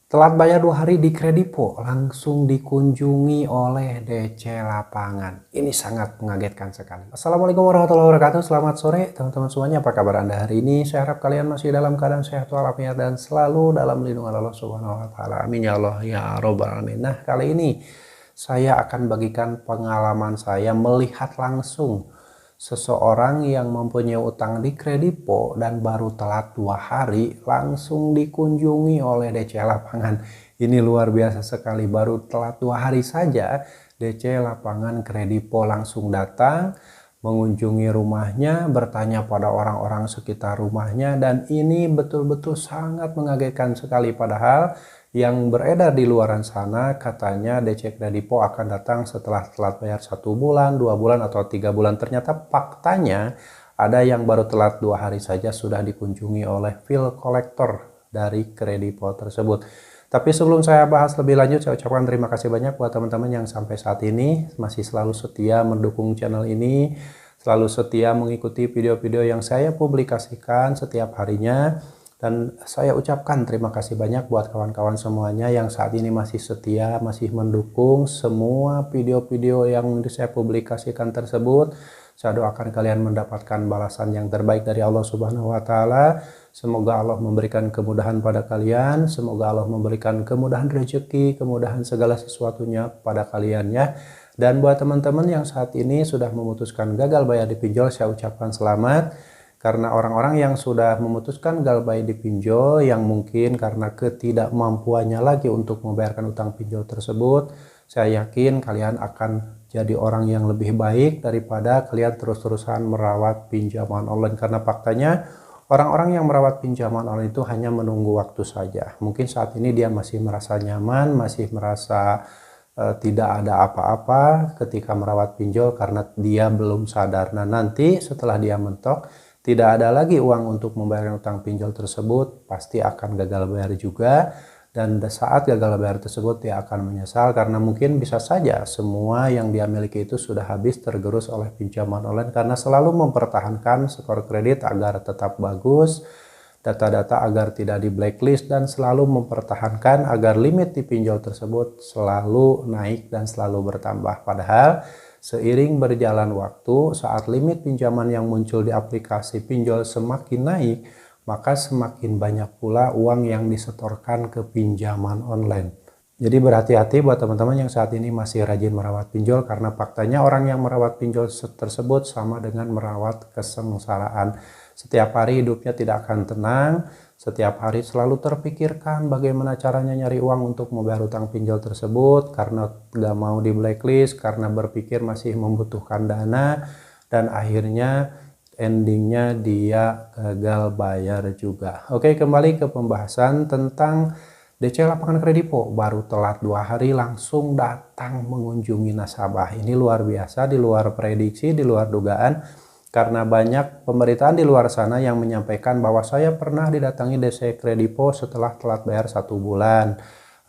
Telat bayar 2 hari di Kredipo, langsung dikunjungi oleh DC Lapangan. Ini sangat mengagetkan sekali. Assalamualaikum warahmatullahi wabarakatuh, selamat sore teman-teman semuanya. Apa kabar Anda hari ini? Saya harap kalian masih dalam keadaan sehat walafiat dan selalu dalam lindungan Allah Subhanahu wa taala. Amin ya Allah ya rabbal alamin. Nah, kali ini saya akan bagikan pengalaman saya melihat langsung seseorang yang mempunyai utang di Kredipo dan baru telat 2 hari langsung dikunjungi oleh DC Lapangan. Ini luar biasa sekali, baru telat 2 hari saja DC Lapangan Kredipo langsung datang mengunjungi rumahnya, bertanya pada orang-orang sekitar rumahnya, dan ini betul-betul sangat mengagetkan sekali. Padahal yang beredar di luaran sana katanya DC Kredipo akan datang setelah telat bayar 1 bulan, 2 bulan, atau 3 bulan. Ternyata faktanya ada yang baru telat 2 hari saja sudah dikunjungi oleh bill collector dari Kredipo tersebut. Tapi sebelum saya bahas lebih lanjut, saya ucapkan terima kasih banyak buat teman-teman yang sampai saat ini masih selalu setia mendukung channel ini, selalu setia mengikuti video-video yang saya publikasikan setiap harinya. Dan saya ucapkan terima kasih banyak buat kawan-kawan semuanya yang saat ini masih setia, masih mendukung semua video-video yang saya publikasikan tersebut. Saya doakan kalian mendapatkan balasan yang terbaik dari Allah Subhanahu wa taala. Semoga Allah memberikan kemudahan pada kalian, semoga Allah memberikan kemudahan rezeki, kemudahan segala sesuatunya pada kalian ya. Dan buat teman-teman yang saat ini sudah memutuskan gagal bayar di pinjol, saya ucapkan selamat. Karena orang-orang yang sudah memutuskan gagal bayar di pinjol, yang mungkin karena ketidakmampuannya lagi untuk membayarkan utang pinjol tersebut, saya yakin kalian akan jadi orang yang lebih baik daripada kalian terus-terusan merawat pinjaman online. Karena faktanya orang-orang yang merawat pinjaman online itu hanya menunggu waktu saja. Mungkin saat ini dia masih merasa nyaman, masih merasa tidak ada apa-apa ketika merawat pinjol karena dia belum sadar. Nah, nanti setelah dia mentok, tidak ada lagi uang untuk membayar utang pinjol tersebut, pasti akan gagal bayar juga. Dan saat gagal bayar tersebut dia akan menyesal karena mungkin bisa saja semua yang dia miliki itu sudah habis tergerus oleh pinjaman online karena selalu mempertahankan skor kredit agar tetap bagus, data-data agar tidak di blacklist, dan selalu mempertahankan agar limit di pinjol tersebut selalu naik dan selalu bertambah. Padahal seiring berjalan waktu, saat limit pinjaman yang muncul di aplikasi pinjol semakin naik, maka semakin banyak pula uang yang disetorkan ke pinjaman online. Jadi berhati-hati buat teman-teman yang saat ini masih rajin merawat pinjol, karena faktanya orang yang merawat pinjol tersebut sama dengan merawat kesengsaraan. Setiap hari hidupnya tidak akan tenang, setiap hari selalu terpikirkan bagaimana caranya nyari uang untuk membayar utang pinjol tersebut karena gak mau di blacklist, karena berpikir masih membutuhkan dana, dan akhirnya endingnya dia gagal bayar juga. Oke, kembali ke pembahasan tentang DC Lapangan Kredipo. Baru telat 2 hari langsung datang mengunjungi nasabah. Ini luar biasa, di luar prediksi, di luar dugaan. Karena banyak pemberitaan di luar sana yang menyampaikan bahwa saya pernah didatangi DC Kredipo setelah telat bayar 1 bulan.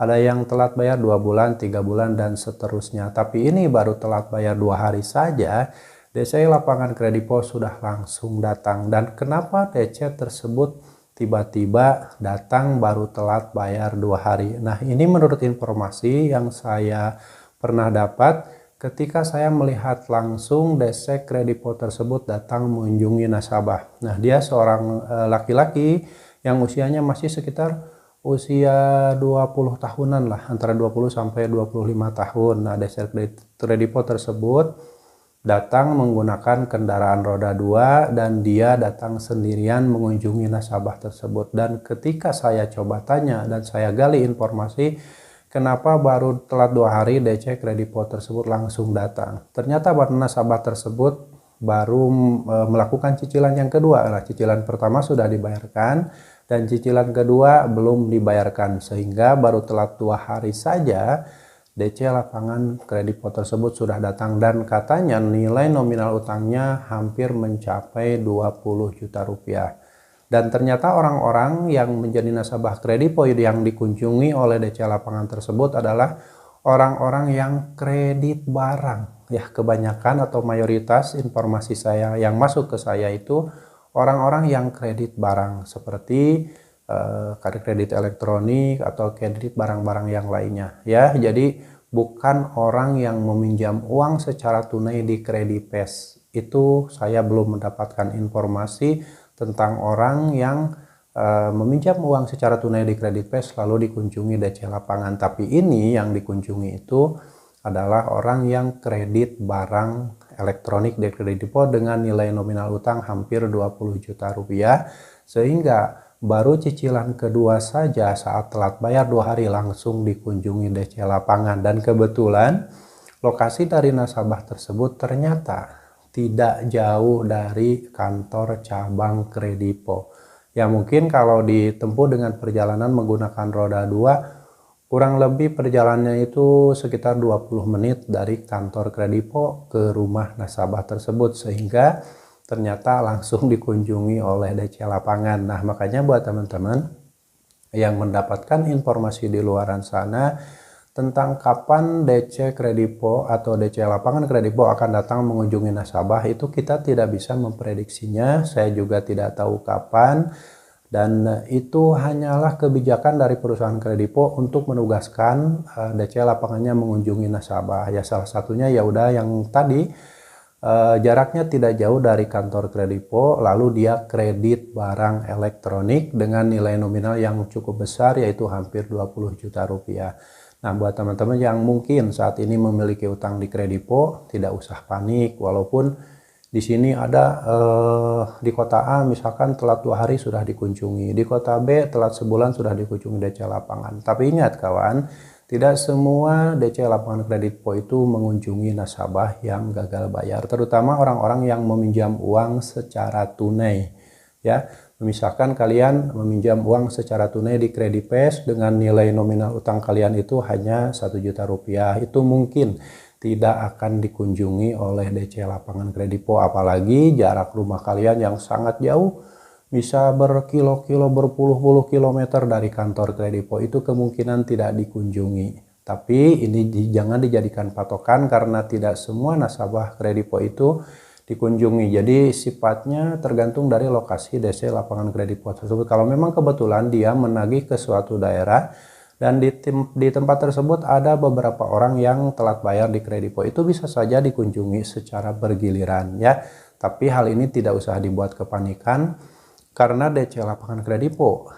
Ada yang telat bayar 2 bulan, 3 bulan, dan seterusnya. Tapi ini baru telat bayar 2 hari saja, DC Lapangan Kredipo sudah langsung datang. Dan kenapa DC tersebut tiba-tiba datang baru telat bayar 2 hari? Nah, ini menurut informasi yang saya pernah dapat, ketika saya melihat langsung DC Kredipo tersebut datang mengunjungi nasabah. Nah, dia seorang laki-laki yang usianya masih sekitar usia 20 tahunan lah, antara 20 sampai 25 tahun. Nah, DC Kredipo tersebut datang menggunakan kendaraan roda 2 dan dia datang sendirian mengunjungi nasabah tersebut. Dan ketika saya coba tanya dan saya gali informasi, kenapa baru telat 2 hari DC Kredipo tersebut langsung datang? Ternyata nasabah tersebut baru melakukan cicilan yang kedua. Nah, cicilan pertama sudah dibayarkan dan cicilan kedua belum dibayarkan, sehingga baru telat 2 hari saja DC Lapangan Kredipo tersebut sudah datang, dan katanya nilai nominal utangnya hampir mencapai 20 juta rupiah. Dan ternyata orang-orang yang menjadi nasabah Kredipo yang dikunjungi oleh DC Lapangan tersebut adalah orang-orang yang kredit barang. Ya, kebanyakan atau mayoritas informasi saya yang masuk ke saya itu orang-orang yang kredit barang, seperti kredit elektronik atau kredit barang-barang yang lainnya ya. Jadi bukan orang yang meminjam uang secara tunai di Kredipes. Itu saya belum mendapatkan informasi tentang orang yang meminjam uang secara tunai di Kredipes lalu dikunjungi DC Lapangan. Tapi ini yang dikunjungi itu adalah orang yang kredit barang elektronik di Kredipo dengan nilai nominal utang hampir 20 juta rupiah, sehingga baru cicilan kedua saja saat telat bayar 2 hari langsung dikunjungi DC Lapangan. Dan kebetulan lokasi dari nasabah tersebut ternyata tidak jauh dari kantor cabang Kredipo. Ya mungkin kalau ditempuh dengan perjalanan menggunakan roda 2, kurang lebih perjalanannya itu sekitar 20 menit dari kantor Kredipo ke rumah nasabah tersebut, sehingga ternyata langsung dikunjungi oleh DC Lapangan. Nah, makanya buat teman-teman yang mendapatkan informasi di luaran sana tentang kapan DC Kredipo atau DC Lapangan Kredipo akan datang mengunjungi nasabah, itu kita tidak bisa memprediksinya. Saya juga tidak tahu kapan. Dan itu hanyalah kebijakan dari perusahaan Kredipo untuk menugaskan DC Lapangannya mengunjungi nasabah. Ya salah satunya ya udah yang tadi jaraknya tidak jauh dari kantor Kredipo, lalu dia kredit barang elektronik dengan nilai nominal yang cukup besar yaitu hampir 20 juta rupiah. Nah, buat teman-teman yang mungkin saat ini memiliki utang di Kredipo, tidak usah panik walaupun di sini ada di kota A misalkan telat 2 hari sudah dikunjungi, di kota B telat sebulan sudah dikunjungi DC Lapangan. Tapi ingat kawan, tidak semua DC Lapangan Kredipo itu mengunjungi nasabah yang gagal bayar, terutama orang-orang yang meminjam uang secara tunai. Ya, misalkan kalian meminjam uang secara tunai di Kredipes dengan nilai nominal utang kalian itu hanya 1 juta rupiah, itu mungkin tidak akan dikunjungi oleh DC Lapangan Kredipo, apalagi jarak rumah kalian yang sangat jauh, bisa berkilo-kilo, berpuluh-puluh kilometer dari kantor Kredipo, itu kemungkinan tidak dikunjungi. Tapi ini jangan dijadikan patokan karena tidak semua nasabah Kredipo itu dikunjungi. Jadi sifatnya tergantung dari lokasi DC Lapangan Kredipo tersebut. Kalau memang kebetulan dia menagih ke suatu daerah dan di tempat tersebut ada beberapa orang yang telat bayar di Kredipo, itu bisa saja dikunjungi secara bergiliran ya. Tapi hal ini tidak usah dibuat kepanikan karena DC Lapangan Kredipo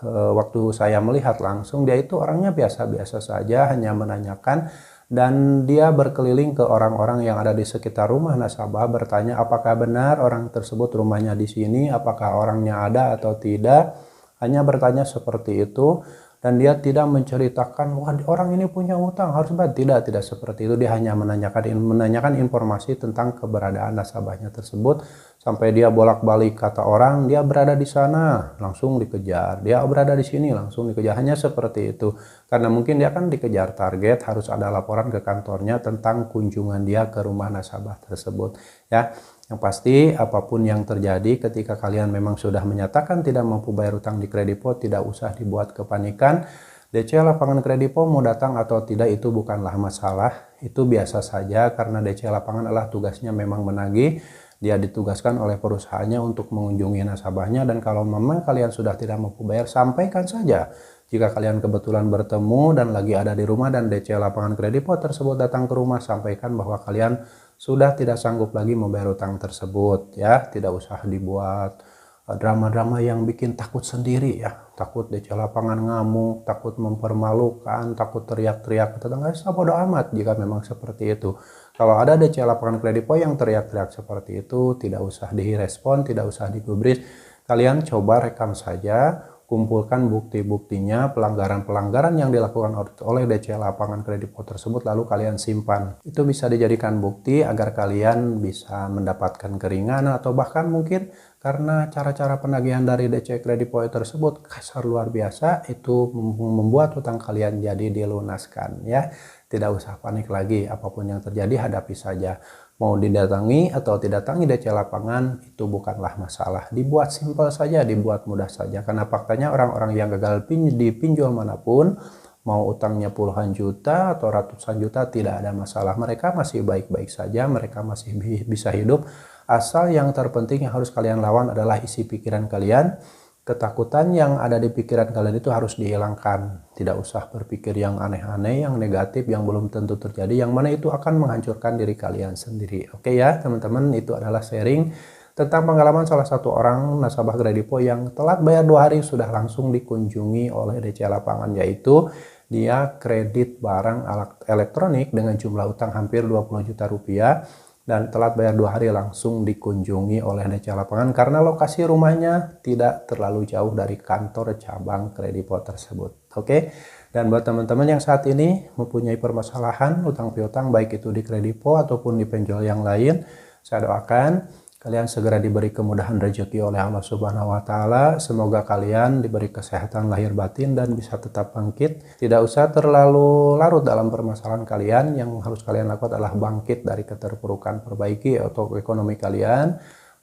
waktu saya melihat langsung, dia itu orangnya biasa-biasa saja, hanya menanyakan dan dia berkeliling ke orang-orang yang ada di sekitar rumah nasabah bertanya apakah benar orang tersebut rumahnya di sini, apakah orangnya ada atau tidak. Hanya bertanya seperti itu. Dan dia tidak menceritakan, wah orang ini punya utang harus bayar. Tidak seperti itu. Dia hanya menanyakan informasi tentang keberadaan nasabahnya tersebut. Sampai dia bolak-balik kata orang, dia berada di sana, langsung dikejar. Dia berada di sini, langsung dikejar. Hanya seperti itu. Karena mungkin dia kan dikejar target, harus ada laporan ke kantornya tentang kunjungan dia ke rumah nasabah tersebut. Ya. Yang pasti apapun yang terjadi ketika kalian memang sudah menyatakan tidak mampu bayar utang di Kredipo, tidak usah dibuat kepanikan. DC Lapangan Kredipo mau datang atau tidak itu bukanlah masalah. Itu biasa saja karena DC Lapangan adalah tugasnya memang menagih. Dia ditugaskan oleh perusahaannya untuk mengunjungi nasabahnya, dan kalau memang kalian sudah tidak mampu bayar, sampaikan saja. Jika kalian kebetulan bertemu dan lagi ada di rumah dan DC Lapangan Kredipo tersebut datang ke rumah, sampaikan bahwa kalian sudah tidak sanggup lagi membayar utang tersebut ya. Tidak usah dibuat drama-drama yang bikin takut sendiri ya. Takut DC Lapangan ngamuk, takut mempermalukan, takut teriak-teriak ke tetangga. Bodo amat jika memang seperti itu. Kalau ada DC Lapangan Kredipo yang teriak-teriak seperti itu, tidak usah direspon, tidak usah digubris. Kalian coba rekam saja, kumpulkan bukti-buktinya, pelanggaran-pelanggaran yang dilakukan oleh DC Lapangan Kredipo tersebut, lalu kalian simpan. Itu bisa dijadikan bukti agar kalian bisa mendapatkan keringanan, atau bahkan mungkin karena cara-cara penagihan dari DC Kredipo tersebut kasar luar biasa, itu membuat utang kalian jadi dilunaskan ya. Tidak usah panik lagi, apapun yang terjadi hadapi saja. Mau didatangi atau tidak datangi DC Lapangan itu bukanlah masalah. Dibuat simpel saja, dibuat mudah saja. Karena faktanya orang-orang yang gagal di pinjol manapun, mau utangnya puluhan juta atau ratusan juta, tidak ada masalah. Mereka masih baik-baik saja, mereka masih bisa hidup. Asal yang terpenting yang harus kalian lawan adalah isi pikiran kalian. ketakutan yang ada di pikiran kalian itu harus dihilangkan. Tidak usah berpikir yang aneh-aneh, yang negatif, yang belum tentu terjadi, yang mana itu akan menghancurkan diri kalian sendiri. Oke ya teman-teman, itu adalah sharing tentang pengalaman salah satu orang nasabah Kredipo yang telat bayar 2 hari sudah langsung dikunjungi oleh DC Lapangan, yaitu dia kredit barang elektronik dengan jumlah utang hampir 20 juta rupiah dan telat bayar 2 hari langsung dikunjungi oleh DC Lapangan karena lokasi rumahnya tidak terlalu jauh dari kantor cabang Kredipo tersebut. Oke, dan buat teman-teman yang saat ini mempunyai permasalahan utang piutang baik itu di Kredipo ataupun di penjual yang lain, saya doakan kalian segera diberi kemudahan rezeki oleh Allah Subhanahu wa Ta'ala. Semoga kalian diberi kesehatan lahir batin dan bisa tetap bangkit. Tidak usah terlalu larut dalam permasalahan kalian. Yang harus kalian lakukan adalah bangkit dari keterpurukan, perbaiki atau ekonomi kalian,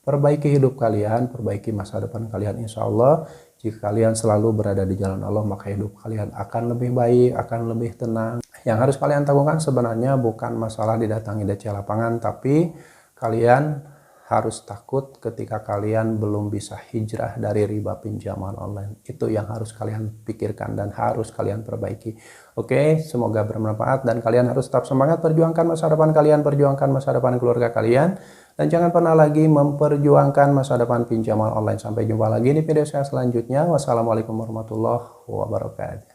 perbaiki hidup kalian, perbaiki masa depan kalian. Insya Allah, jika kalian selalu berada di jalan Allah, maka hidup kalian akan lebih baik, akan lebih tenang. Yang harus kalian tanggungan sebenarnya bukan masalah didatangi DC Lapangan, tapi kalian harus takut ketika kalian belum bisa hijrah dari riba pinjaman online. Itu yang harus kalian pikirkan dan harus kalian perbaiki. Oke, semoga bermanfaat dan kalian harus tetap semangat perjuangkan masa depan kalian, perjuangkan masa depan keluarga kalian, dan jangan pernah lagi memperjuangkan masa depan pinjaman online. Sampai jumpa lagi di video saya selanjutnya. Wassalamualaikum warahmatullahi wabarakatuh.